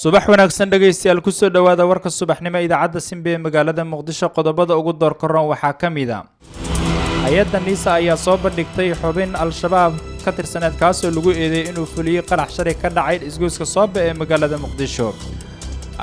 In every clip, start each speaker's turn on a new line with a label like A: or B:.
A: subax wanaagsan dhageystayaal ku soo dhawaada warka subaxnimo idaacadda Simbe ee magaalada Muqdisho qodobada ugu door koran waxaa kamid ah hay'adda NISA ayaa soo bandhigtay xubin al-shabaab ka tirsaneed kaasoo lagu eedeeyay inuu fuliyay qarax shari ka dhacay isgoyska Soobe ee magaalada Muqdisho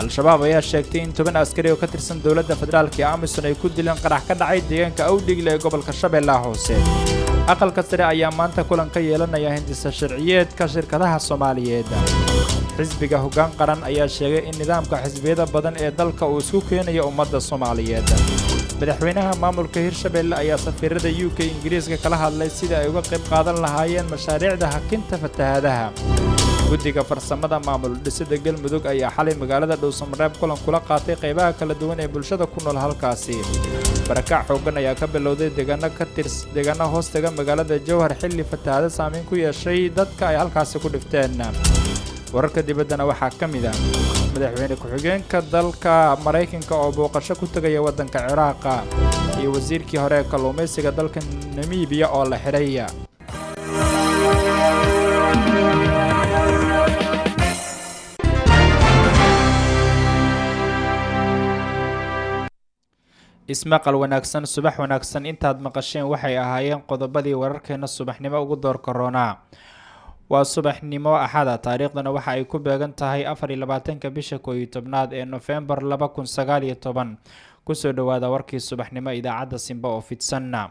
A: al-shabaab ayaa sheegtay in 10 askari oo ka tirsan dawladda federaalka Amisom ay ku dileen qarax ka dhacay deegaanka Awdigle ee gobolka Shabeellaha Hoose aqalka sare ayaa maanta kulan ka yeelanaya hindisa sharciyeedka shirkadaha Soomaaliyeed xisbiga hoggaan qaran ayaa sheegay in nidaamka xisbiyada badan ee dalka uu isku keenayo ummadda Soomaaliyeed madaxweynaha maamulka Hirshabeelle ayaa safiirada UK Ingiriiska kala hadlay sida ay uga qayb qaadan lahaayeen mashaariicda hakinta fatahaadaha guddiga farsamada maamul dhisida galmudug ayaa xalay magaalada Dhuusamareeb kulan kula qaatay qaybaha kala duwan ee bulshada ku nool halkaasi barakac xoogan ayaa ka bilowday deegaano hoostaga magaalada Jowhar xilli fatahaada saameyn ku yeeshay dadka ay halkaasi ku dhifteen wararka dibaddana waxaa ka mid ah madaxweyne ku-xigeenka dalka Mareykanka oo booqasho ku tagaya waddanka Ciraaq iyo wasiirkii hore ee kalluumaysiga dalka Namibia oo la xiray ismaqal wanaagsan subax wanaagsan intaad maqasheen waxay ahaayeen qodobadii wararkeena subaxnimo ugu door korona waa subaxnimo axada taariikhdana waxa ay ku beegan tahay 24 bisha 11 ee November 2019 ku soo dhawaada warkii subaxnimo idaacadda Simba oo fidsanna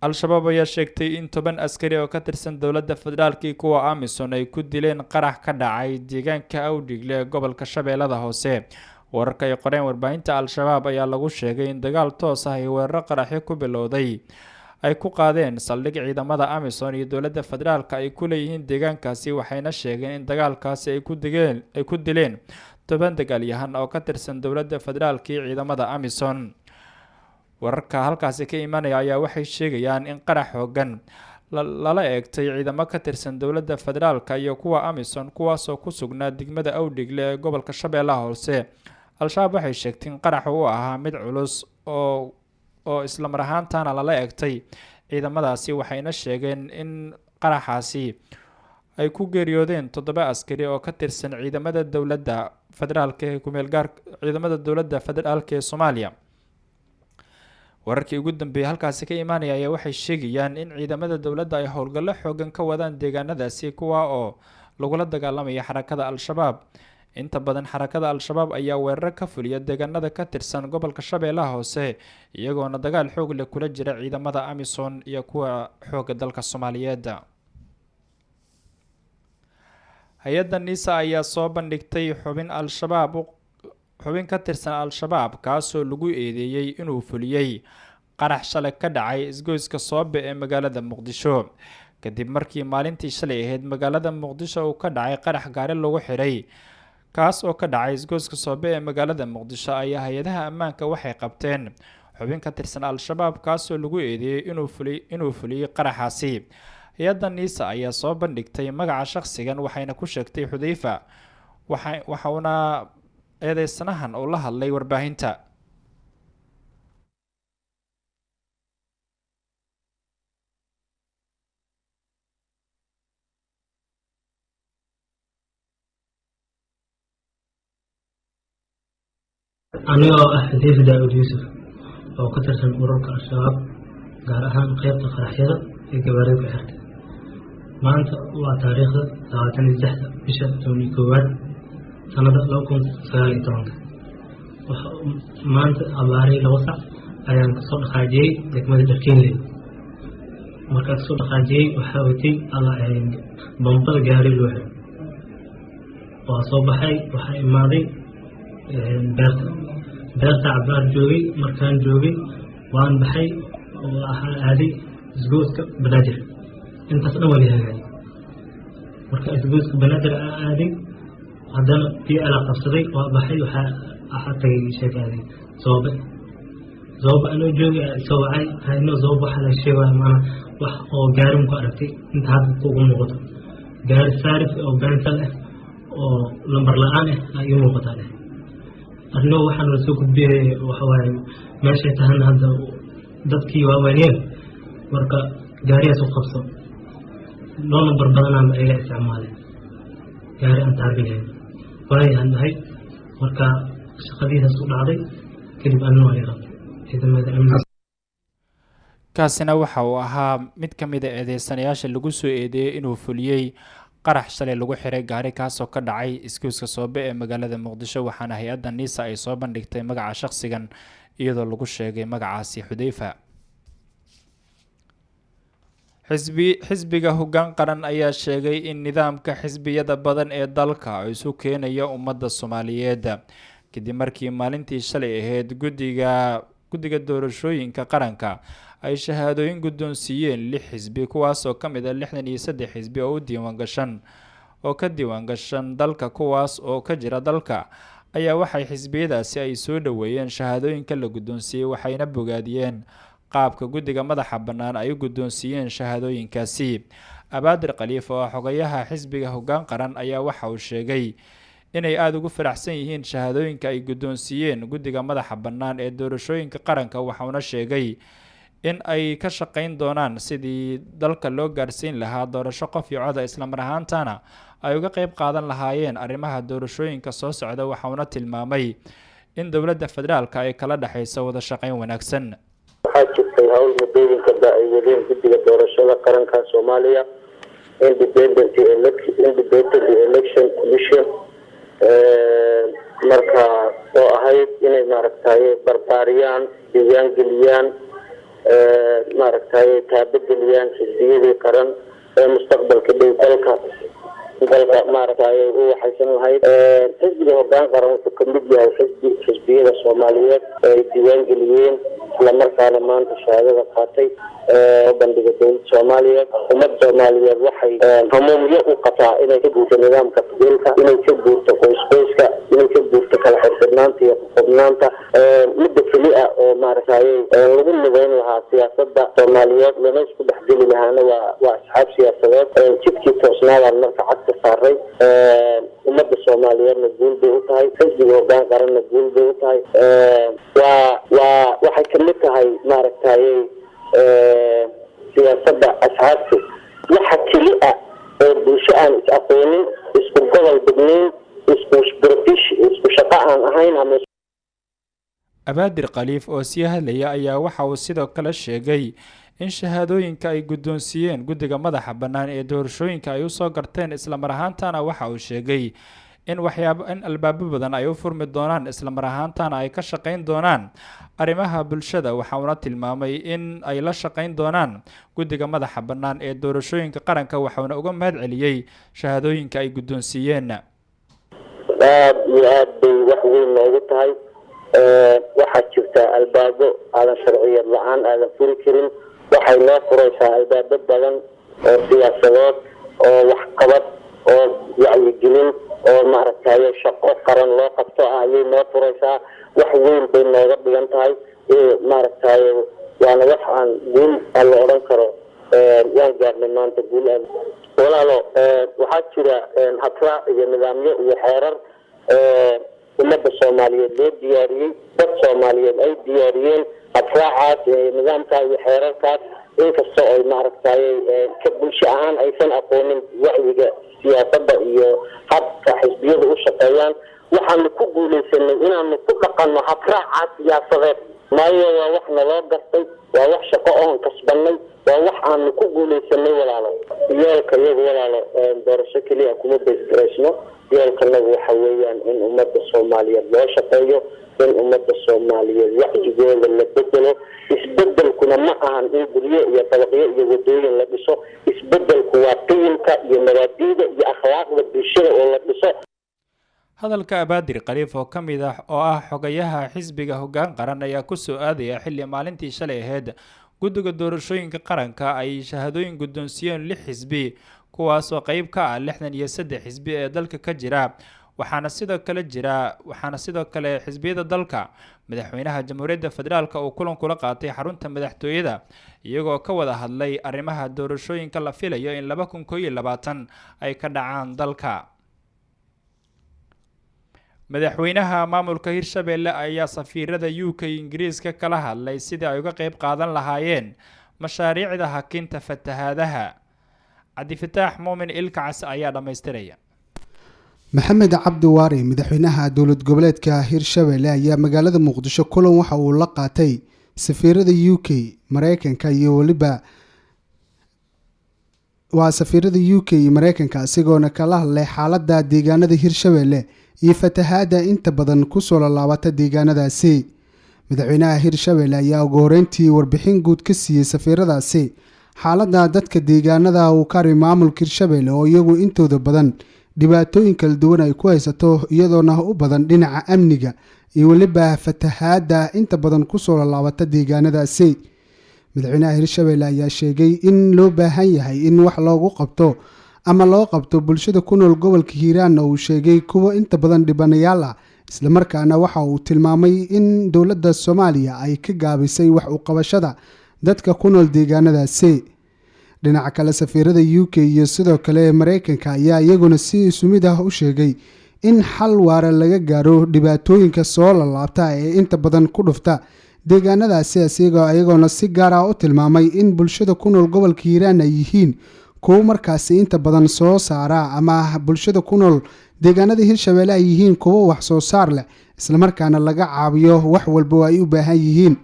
A: al-shabaab ayaa sheegtay in 10 askari oo ka tirsan dawladda federaalka kuwa Amisom ay ku dileen qarax ka dhacay deegaanka Awdigle ee gobolka Shabeellaha Hoose wararka ay qoreen warbaahinta al-shabaab ayaa lagu sheegay in dagaal toos ah ay weerar qaraxyo ku bilowday ay ku qaadeen saldhig ciidamada Amisom iyo dawladda federaalka ay ku leeyihiin deegaankaasi waxayna sheegeen in dagaalkaasi ay ku dileen 10 dagaalyahan oo ka tirsan dawladda federaalka iyo ciidamada Amisom wararka halkaasi ka imanaya ayaa waxay sheegayaan in qarax hoogan lala eegtay ciidamo ka tirsan dawladda federaalka iyo kuwa Amisom kuwaas oo ku sugnaa degmada Awdigle ee gobolka Shabeellaha Hoose al-shabaab waxay sheegtay in qarax uu ahaa mid culus oo isla mar ahaantaana lala eegtay ciidamadaasi waxayna sheegeen in qaraxaasi ay ku geeriyoodeen 7 askari oo ka tirsan ciidamada dawladda federaalka ee ciidamada dawladda federaalka ee Soomaaliya wararkii ugu dambeeyay halkaasi ka imaanaya ayaa waxay sheegayaan in ciidamada dawladda ay howlgallo xoogan ka wadaan deegaanadaasi kuwa oo lagula dagaalamaya xarakada al-shabaab inta badan xarakada al-shabaab ayaa weerar ka fuliya deegaanada ka tirsan gobolka Shabeellaha Hoose iyagoona dagaal xoog leh kula jira ciidamada Amisom iyo kuwa xooga dalka Soomaaliyeed hay'adda NISA ayaa soo bandhigtay xubin ka tirsan al-shabaab kaasoo lagu eedeeyay inuu fuliyay qarax shalay ka dhacay isgoyska Soobe ee magaalada Muqdisho kadib markii maalintii shalay ahayd magaalada Muqdisho uu ka dhacay qarax gaari lagu xiray kaas oo ka dhacay isgoyska Soobe ee magaalada Muqdisho ayaa hay'adaha ammaanka waxay qabteen xubin ka tirsan al-shabaab kaasoo lagu eedeeyay inuu fuliyay qaraxaasi hay'adda NISA ayaa soo bandhigtay magaca shakhsigan waxayna ku sheegtay Xudayfa waxauna eedeysanahan oo la hadlay warbaahinta
B: anigoo ah Xudayfa Daawud Yuusuf oo ka tirsan ururka al-shabaab gaar ahaan qaybta qaraxyada ee gawaarida ku xirtay maanta waa taariikhda 26 bisha 11 sanada 2019 maanta abaaray 2 sac ayaan kasoo dhaqaajiyay degmada Darkeenley markaan kasoo dhaqaajiyay waxaa watay bambada gaari loo xiray waa soo baxay waxaa imaaday beerta cabaar joogay markaan joogay waan baxay oo waxaan aaday isgoyska Banaadir intaas dhan wali hagaagay marka isgoyska Banaadir aaday haddana tii ala qabsaday waa baxay waxaa tagay sheegay Soobe anoo joogay soo wacay hayno Soobe waxa la sheegay maana wax oo gaari ku aragtay inta hadda ugu muuqato gaari saarif oo beental ah oo lambar la'aan ah ayuu muuqataa arno waxaan la soo gudbiyay waxa waaye meesha tahan hadda dadkii waaweyneen marka gaariyaas u qabso loo number badanaa ay isticmaaleen gaari aan taarginayn waayaan nahay marka shaqadiidaas u dhacday kadib anuu ay rabtay ciidamada amniga.
A: kaasina waxa uu ahaa mid ka mid a eedeysanayaasha lagu soo eedeeyey inuu fuliyey qarax shalay lagu xiray gaari kaasoo ka dhacay iskuuska Soobe ee magaalada Muqdisho waxaana hay-adda NISA ay soo bandhigtay magaca shakhsigan iyadoo lagu sheegay magacaasi Xudayfa. xisbiga hoggaan qaran ayaa sheegay in nidaamka xisbiyada badan ee dalka ay isu keenaya ummadda Soomaaliyeed kadib markii maalintii shalay ahayd guddiga doorashooyinka qaranka ay shahaadooyin guddoonsiiyeen 6 xisbi kuwaas oo ka mid ah 63 xisbi oo ka diiwaangashan dalka kuwaas oo ka jira dalka ayaa waxay xisbiyadaasi ay soo dhaweeyeen shahaadooyinka la guddoonsiiyey waxayna bogaadiyeen qaabka guddiga madaxa bannaan ay u guddoonsiiyeen shahaadooyinkaasi. Abaadir Khaliif oo xogayaha xisbiga hoggaan qaran ayaa waxa uu sheegay inay aad ugu faraxsan yihiin shahaadooyinka ay guddoonsiiyeen guddiga madaxa bannaan ee doorashooyinka qaranka waxaana sheegay in ay ka shaqayn doonaan sidii dalka loo gaarsiin lahaa doorasho qof iyo cod isla mar ahaantana ay uga qayb qaadan lahaayeen arrimaha doorashooyinka soo socda waxaana tilmaamay in dowladda federaalka ay kala dhaxayso wada shaqayn wanaagsan.
C: waxaa jirtay hawl muddooyinka ay wadeen guddiga doorashada qaranka Soomaaliya Independent Election Commission marka oo ahayd inay maaragtay barbaariyaan diiwaangeliyaan maaragtay taabageliyaan xisbiyadii qaran ee mustaqbalka dhow dalka maaragtay uu waxaysan lahayd xisbiga hoggaan qaran wuxuu ka mid yahay xisbiyada Soomaaliyeed ee diiwaangeliyeen isla markaana maanta shahaadada qaatay bandhiga dowladda Soomaaliyeed ummadda Soomaaliyeed waxay hamuumyo u qabtaa inay ka guurto nidaamka qabiilka inay ka guurto qoyska inay ka guurto kala xirfadnaanta iyo qofnaanta midda kaliya oo maaragtay lagu midayn lahaa siyaasadda Soomaaliyeed lana isku dhexgeli lahaana waa asxaab siyaasadeed jidkii toosnaadaan marka cagta saaray ummadda Soomaaliyeedna guul bay u tahay xisbiga hoggaan qaranna guul bay u tahay waxay ka mid tahay maaragtay siyaasadda asxaabta waxa kaliya oo bulsho aan is aqoonin isku gobol degnayn isku shaqo aan ahayn ama
A: Abaadir Khaliif oo sii hadlaya ayaa waxa uu sidoo kale sheegay in shahaadooyinka ay guddoonsiiyeen guddiga madaxa bannaan ee doorashooyinka ay u soo garteen isla mar ahaantana waxa uu sheegay in albaabo badan ay u furmi doonaan isla mar ahaantana ay ka shaqayn doonaan arrimaha bulshada waxaana tilmaamay in ay la shaqayn doonaan guddiga madaxa bannaan ee doorashooyinka qaranka waxaana uga mahad celiyay shahaadooyinka ay guddoonsiiyeen.
C: aad iyo aad bay wax weyn noogu tahay waxaa jirta albaabo aadan sharciyad la-aan aadan furi karin waxay noo furaysaa albaabo badan oo siyaasadeed oo waxqabad oo wacyigelin oo maaragtay shaqo qaran loo qabto ayay noo furaysaa wax weyn bay nooga dhigan tahay maaragtay waana wax aan guul la odhan karo waan gaarnay maanta guul walaalo waxaa jira habraac iyo nidaamyo iyo xeerar ummadda Soomaaliyeed loo diyaariyey dad Soomaaliyeed ay diyaariyeen habraacaas nidaamka iyo xeerarkaas inkastoo ay maaragtay ka bulsho ahaan aysan aqoonin wacyiga siyaasadda iyo habka xisbiyadu u shaqeeyaan waxaanu ku guulaysanay inaanu ku dhaqanno habraacaas siyaasadeed maayo waa wax naloo gartay waa wax shaqo oon kasbanay waa wax aanu ku guulaysanay walaalo yeelka iyagu walaalo doorasho keliya kuma beesgaraysno yeelkanagu waxa weeyaan in ummadda Soomaaliyeed loo shaqeeyo in ummadda Soomaaliyeed wacyigeeda la bedelo isbedelkuna ma ahan in guryo iyo dabaqyo iyo wadooyin la dhiso isbedelku waa qiimka iyo mabaadi'da iyo akhlaaqda bulshada oo la dhiso.
A: hadalka Abaadir Khaliif oo ka mid ah oo ah xogayaha xisbiga hoggaan qaran ayaa ku soo aadaya xilli maalintii shalay ahayd guddiga doorashooyinka qaranka ay shahaadooyin guddoonsiiyeen 6 xisbi kuwaas oo qayb ka ah 63 xisbi ee dalka ka jira waxaana sidoo kale xisbiyada dalka madaxweynaha jamhuuriyadda federaalka uu kulan kula qaatay xarunta madaxtooyada iyagoo ka wada hadlay arrimaha doorashooyinka la filayo in 2021 ay ka dhacaan dalka. madaxweynaha maamulka Hirshabelle ayaa safiirada UK Ingiriiska kala hadlay sidii ay uga qayb qaadan lahaayeen mashaariicda hakinta fatahaadaha. Cabdi Fataax Muumin Ilkaas ayaa dhameystiraya.
D: maxamed cabdi waare madaxweynaha dowlad goboleedka Hirshabelle ayaa magaalada Muqdisho kulan waxa uu la qaatay safiirada UK Mareykanka iyo waliba safiirada UK iyo Mareykanka asigoona kala hadlay xaaladda deegaanada Hirshabelle iyo fatahaada inta badan ku soo laabata deegaanadaasi. madaxweynaha Hirshabelle ayaa ugu horeyntii warbixin guud ka siiyay safiiradaasi xaaladda dadka deegaanada uu ka rimay maamulka Hirshabelle oo iyagu intooda badan dhibaatooyin kala duwan ay ku haysato iyadoona u badan dhinaca amniga iyo waliba fatahaada inta badan ku soo laabata deegaanadaasi. madaxweynaha Hirshabelle ayaa sheegay in loo baahan yahay in wax loogu qabto ama loo qabto bulshada ku nool gobolka Hiiraan oo uu sheegay kuwa inta badan dhibanayaal ah isla markaana waxa uu tilmaamay in dowladda Soomaaliya ay ka gaabisay wax u qabashada dadka ku nool deegaanadaasi. dhinaca kale safiirada UK iyo sidoo kale Mareykanka ayaa iyaguna si sumid ah u sheegay in xal waara laga gaaro dhibaatooyinka soo laabta ee inta badan ku dhufta deegaanadaasi ayagoona si gaar ah u tilmaamay in bulshada ku nool gobolka Hiiraan ay yihiin kuwa markaasi inta badan soo saara ama bulshada ku nool deegaanada Hirshabelle ay yihiin kuwa wax soo saar leh isla markaana laga caawiyo wax walba ay u baahan yihiin.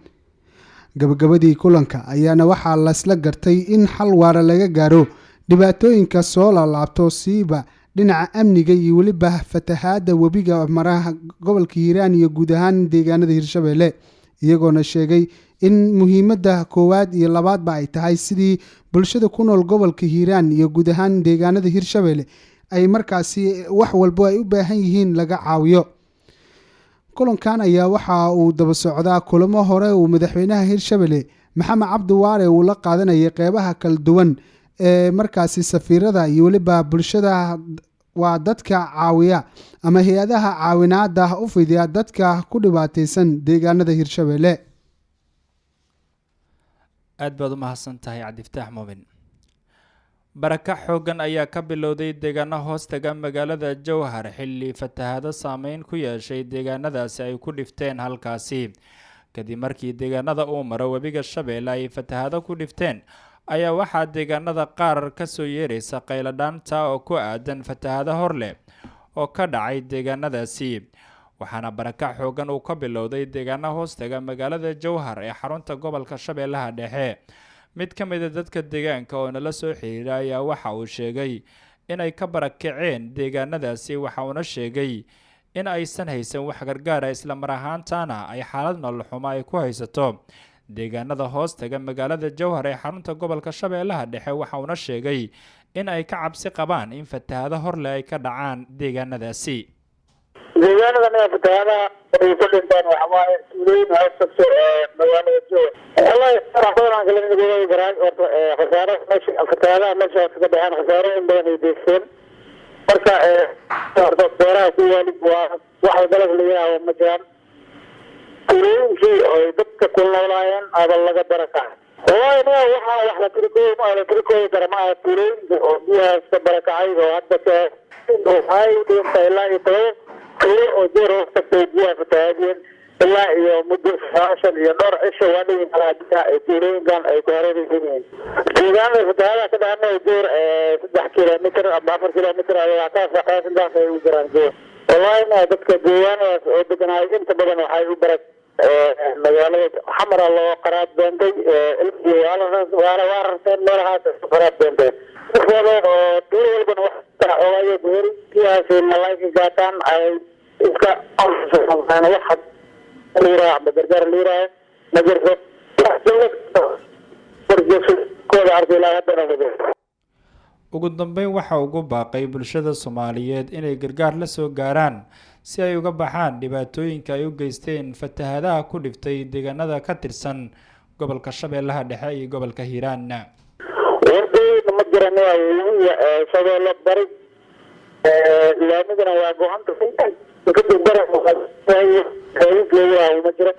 D: gabagabadii kulanka ayaana waxaa la isla gartay in xal waara laga gaaro dhibaatooyinka soo laabto siiba dhinaca amniga iyo waliba fatahaada webiga maraha gobolka Hiiraan iyo guud ahaan deegaanada Hirshabelle iyagoona sheegay in muhiimadda koowaad iyo labaadba ay tahay sidii bulshada ku nool gobolka Hiiraan iyo guud ahaan deegaanada Hirshabelle ay markaasi wax walba ay u baahan yihiin laga caawiyo. kulankan ayaa waxa uu daba socdaa kulamo hore uu madaxweynaha Hirshabelle maxamed cabdi waare uu la qaadanayay qeybaha kala duwan ee markaasi safiirada iyo waliba bulshada waa dadka caawiya ama hay'adaha caawinaada u fidiya dadka ku dhibaataysan deegaanada Hirshabelle.
A: aad baad u mahadsantahay Cabdifataax Muumin. baraka xoogan ayaa ka bilowday deegaano hoostaga magaalada Jowhar xilli fatahaado saameyn ku yeeshay deegaanadaasi ay ku dhifteen halkaasi kadib markii deegaanada uu maro webiga Shabeelle ay fatahaado ku dhifteen ayaa waxaa deegaanada qaar ka soo yeeraysa qayladhaanta oo ku aadan fatahaado horle oo ka dhacay deegaanadaasi waxaana baraka xoogan uu ka bilowday deegaano hoostaga magaalada Jowhar ee xarunta gobolka Shabeellaha Dhexe. mid ka mid ah dadka deegaanka oo nala soo xiriiray ayaa waxa uu sheegay inay ka barakaceen deegaanadaasi waxa uuna sheegay in aysan haysan wax gargaar ah isla mar ahaantaana ay xaalad nolol xumo ay ku haysato deegaanada hoostaga magaalada Jowhar ee xarunta gobolka Shabeellaha Dhexe waxa uuna sheegay in ay ka cabsi qabaan in fatahaado horle ay ka dhacaan deegaanadaasi.
C: deegaanada fatahaada ay ku dhintaan waxa waaye suuliin hoosta magaalada Jowhar والله صراحة أنا قلنا نقول جران خسارة مش خسارة مش خسارة خسارة من بين يديسون مركا دورة كوالي واحد بلغ لي أو مكان كلهم شيء يدك كل ولايان هذا الله بركة والله ما واحد تركوا ترى ما كلهم بيها بركة عايز وعدك هاي ودين تلا يتوه كل أجر تبديها فتاجين ilaa iyo muddo 9 iyo dhowr cisho wadin alaabta ay tiireen ay ku hareerayeen deegaanada fatahaada ka dhacay door 3 kilomitir ama 4 kilomitir ayaa ka shaqeynayaan ay u jiraan wallahi ma dadka deegaanadaas oo deganay inta badan waxay u barak magaalada xamar loo qaraad beentay ilaa waararteen meelahaas qaraad beentay oo door walba wax taxawaayo geeriyaasi malaa'ika gaataan ay iska aan wax ليرة بدرجة ليرة نجرة
A: ugu dambeyn waxa ugu baaqay bulshada Soomaaliyeed inay gargaar la soo gaaraan si ay uga baxaan dhibaatooyinka ay u geysteen fatahaadaha ku dhiftay deegaanada ka tirsan gobolka Shabeellaha Dhexe iyo gobolka Hiiraan.
C: wardeed ma garanay Shabeellaha Bari laamidana waa go'aanta kadib baraha مجرى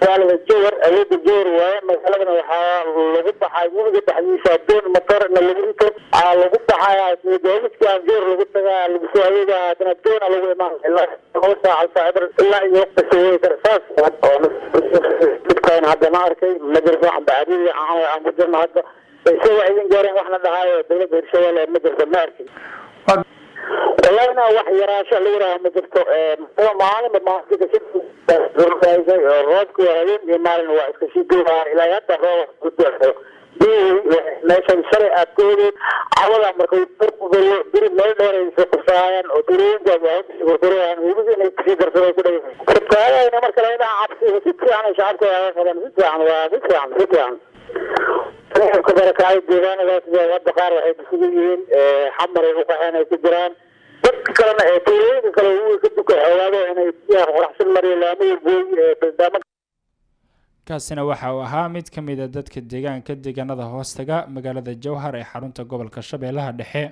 C: قال الجور أود الجور ومثلا وحا لقطة حاجون قطة حديثة دون مطر إن اللي قلته على قطة حياة دولت كان جور لقطة لقطة هذا دون على ما إلا هو ساعة صعب إلا يوقف سوي ترفاس كان هذا نهار كي مدرسة عند عديد عن مدرسة هذا سوى عين جارين وإحنا دعاية دولة برشلونة مدرسة ماركي والله أنا واحد يراش اللي وراه مدرسة هو معلم ما في كشيء روك وهذين يمارن وكشيء دورها إلى يد الروح قدره دي meeshan shalay aad ku helin cawada markay diri meel dheer ay soo qufayaan oo diriinta waxaan ugu inay si darsado ku dhigay sababta marka la ina cabsi si fiican shacabka ay qaban si fiican ku barakay deegaanada sida wadda qaar waxay isugu yihiin xamar ay u qaxeen ay ku jiraan dadka kalena ee deegaanka kale uu ka duka xawaado inay siyaar qorxsan mariyaan laamay buu
A: kaasina waxa uu ahaa mid ka mid ah dadka deegaanka deegaanada hoostaga magaalada Jowhar ee xarunta gobolka Shabeellaha Dhexe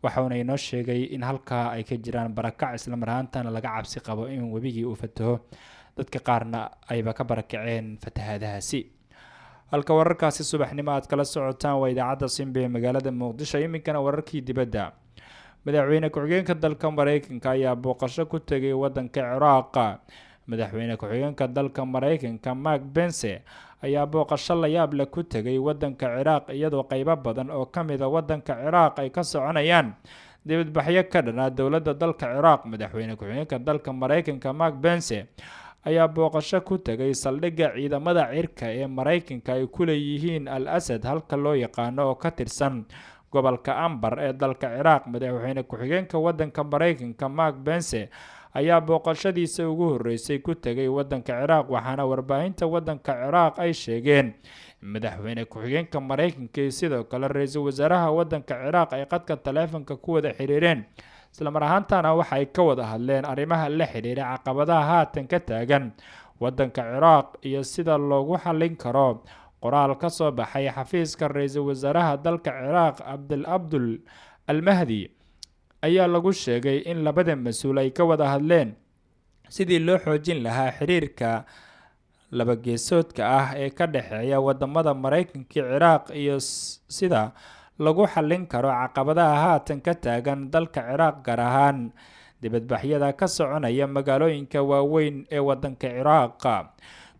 A: waxaana inoo sheegay in halka ay ka jiraan barakac isla marhaantana laga cabsi qabo in wabigii uu fataho dadka qaarna ayba ka barakaceen fatahaadahaasi halka wararkaasi subaxnimo aad kala socotaan waa idaacadda Simbe ee magaalada Muqdisho iminkana wararkii dibadda madaxweyne ku-xigeenka dalka Mareykanka ayaa booqasho ku tagay wadanka Ciraaq madaxweyne ku-xigeenka dalka Mareykanka Mike Pence ayaa booqasho la yaab leh ku tagay wadanka Ciraaq iyadoo qaybo badan oo kamid ah wadanka Ciraaq ay ka soconayaan dibadbaxyo ka dhan ah dowladda dalka Ciraaq madaxweyne ku-xigeenka dalka Mareykanka Mike Pence ayaa booqasho ku tagay saldhigga ciidamada cirka ee Mareykanka ay ku leeyihiin Al-Asad halka loo yaqaan oo ka tirsan gobolka Anbar ee dalka Ciraaq madaxweyne ku-xigeenka wadanka Mareykanka Mike Pence ayaa booqashadiisa ugu horeysay ku tagay wadanka Ciraaq waxaana warbaahinta wadanka Ciraaq ay sheegeen madaxweyne ku-xigeenka Mareykanka sidoo kale ra'iisul wasaaraha wadanka Ciraaq ay qadka taleefanka ku wada xiriireen isla mar ahaantaana waxa ay ka wada hadleen arrimaha la xiriira caqabadaha haatan ka taagan wadanka Ciraaq iyo sida loogu xallin karo qoraal ka soo baxay xafiiska ra'iisul wasaaraha dalka Ciraaq Abdul Al-Mahdi ayaa lagu sheegay in labada mas'uul ay ka wada hadleen sidii loo xoojin lahaa xiriirka laba geesoodka ah ee ka dhaxeeya wadamada Mareykanka iyo Ciraaq iyo sida lagu xallin karo caqabadaha haatan ka taagan dalka Ciraaq gaar ahaan dibadbaxyada ka soconaya magaalooyinka waaweyn ee wadanka Ciraaq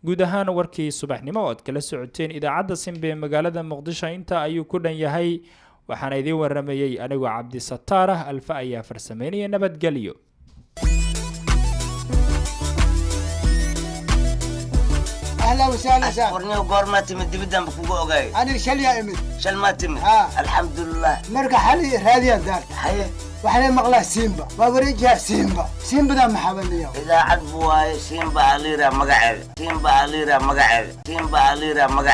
A: guud ahaan warkii subaxnimo oo kala socoteen idaacadda Simbe ee magaalada Muqdisho inta ayuu ku dhan yahay waxaan idin waramayay anigu Cabdi Sattaar alfa ayaa farsameynaya nabadgelyo
E: أهلا وسهلا سهلا
F: ورني وقورماتي من دبدان بكوكو أوغاي
E: أنا شليا إمد
F: شلماتي من الحمد لله
E: مرقى حالي هذه الدار
F: حي
E: وحنا مغلا سيمبا بابريجها سيمبا دا محبني
F: إذا عدبوا سيمبا عليرا مقعد سيمبا عليرا مقعد سيمبا عليرا مقعد